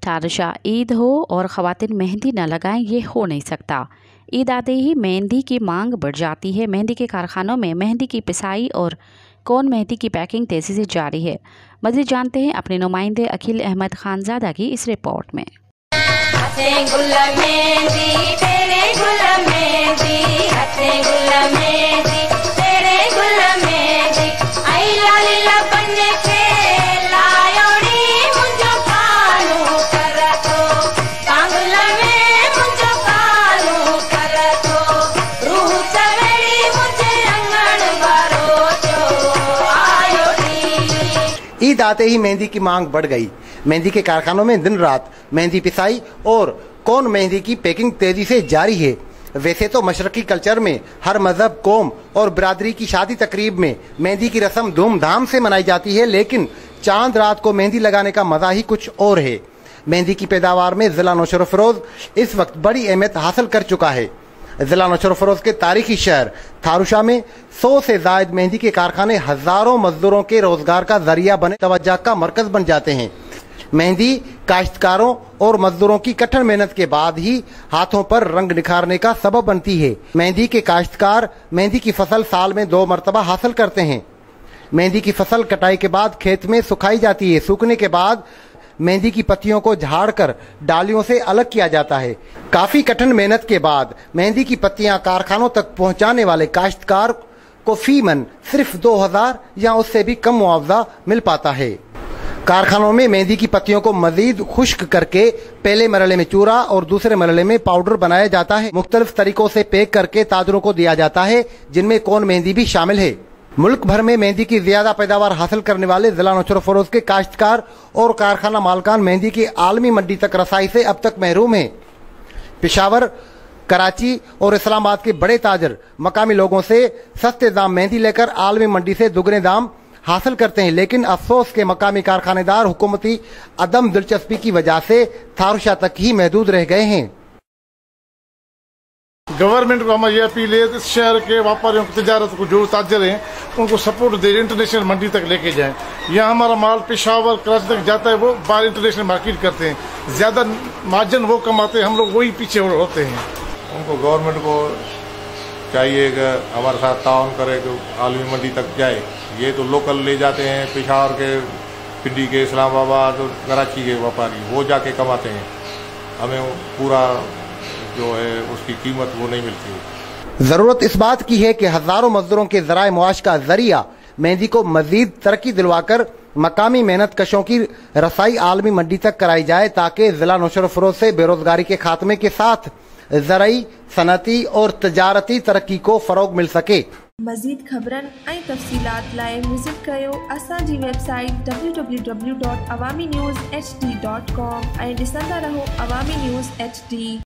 ठारशा ईद हो और ख़वातीन मेहंदी न लगाएं, ये हो नहीं सकता। ईद आते ही मेहंदी की मांग बढ़ जाती है। मेहंदी के कारखानों में मेहंदी की पिसाई और कौन मेहंदी की पैकिंग तेज़ी से जारी है। मज़ीद जानते हैं अपने नुमाइंदे अखिल अहमद खानज़ादा की इस रिपोर्ट में। ईद आते ही मेहंदी की मांग बढ़ गई। मेहंदी के कारखानों में दिन रात मेहंदी पिसाई और कौन मेहंदी की पैकिंग तेजी से जारी है। वैसे तो मशरकी कल्चर में हर मजहब, कौम और बिरादरी की शादी तकरीब में मेहंदी की रस्म धूमधाम से मनाई जाती है, लेकिन चांद रात को मेहंदी लगाने का मजा ही कुछ और है। मेहंदी की पैदावार में जिला नौशेरा फरोज इस वक्त बड़ी अहमियत हासिल कर चुका है। जिला नौशेरा फरोज के तारीखी शहर थारुशा में 100 से जायद मेहंदी के कारखाने हजारों मजदूरों के रोजगार का जरिया बने तवज्जो का मरकज बन जाते हैं। मेहंदी काश्तकारों और मजदूरों की कठिन मेहनत के बाद ही हाथों पर रंग निखारने का सबब बनती है। मेहंदी के काश्तकार मेहंदी की फसल साल में 2 मरतबा हासिल करते हैं। मेहंदी की फसल कटाई के बाद खेत में सुखाई जाती है। सूखने के बाद मेहंदी की पत्तियों को झाड़कर डालियों से अलग किया जाता है। काफी कठिन मेहनत के बाद मेहंदी की पत्तियां कारखानों तक पहुंचाने वाले काश्तकार को फी मन सिर्फ 2000 या उससे भी कम मुआवजा मिल पाता है। कारखानों में मेहंदी की पत्तियों को मजीद खुश्क करके पहले मरहले में चूरा और दूसरे मरहले में पाउडर बनाया जाता है। मुख्तलिफ तरीकों से पैक करके ताजरों को दिया जाता है, जिनमें कौन मेहंदी भी शामिल है। मुल्क भर में मेहंदी की ज्यादा पैदावार हासिल करने वाले जिला नौशेरा फरोज के काश्तकार और कारखाना मालकान मेहंदी की आलमी मंडी तक रसाई से अब तक महरूम हैं। पेशावर, कराची और इस्लामाबाद के बड़े ताजर मकामी लोगों से सस्ते दाम मेहंदी लेकर आलमी मंडी से दुगने दाम हासिल करते हैं, लेकिन अफसोस के मकामी कारखानेदार हुकूमती अदम दिलचस्पी की वजह से थारुशा तक ही महदूद रह गए हैं। गवर्नमेंट को हमारी अपील है, इस शहर के व्यापारियों की तजारत को जो ताजर हैं उनको सपोर्ट दे, इंटरनेशनल मंडी तक लेके जाएं। यहाँ हमारा माल पेशावर, कराची तक जाता है, वो बाहर इंटरनेशनल मार्केट करते हैं, ज्यादा मार्जिन वो कमाते हैं, हम लोग वही पीछे होते हैं। उनको गवर्नमेंट को चाहिए कि हमारे साथ ताउन करे कि आलमी मंडी तक जाए। ये तो लोकल ले जाते हैं, पेशावर के, पिंडी के, इस्लामाबाद और कराची के व्यापारी वो जाके कमाते हैं, हमें पूरा जो है उसकी कीमत वो नहीं मिलती। जरूरत इस बात की है कि हजारों मजदूरों के जराए मुआश का जरिया मेहंदी को मजीद तरक्की दिलवाकर मकामी मेहनत कशों की रसाई आलमी मंडी तक कराई जाए, ताकि जिला नौशेरा फरोज से बेरोजगारी के खात्मे के साथ ज़राई, सनती और तजारती तरक्की को फरोग मिल सके। मज़ीद खबरन ऐं तफ़सीलात लाइ विज़िट कयो असांजी वेबसाइट www.awamiNewsHD.com ऐं ॾिसंदा रहो अवामी न्यूज़ HD।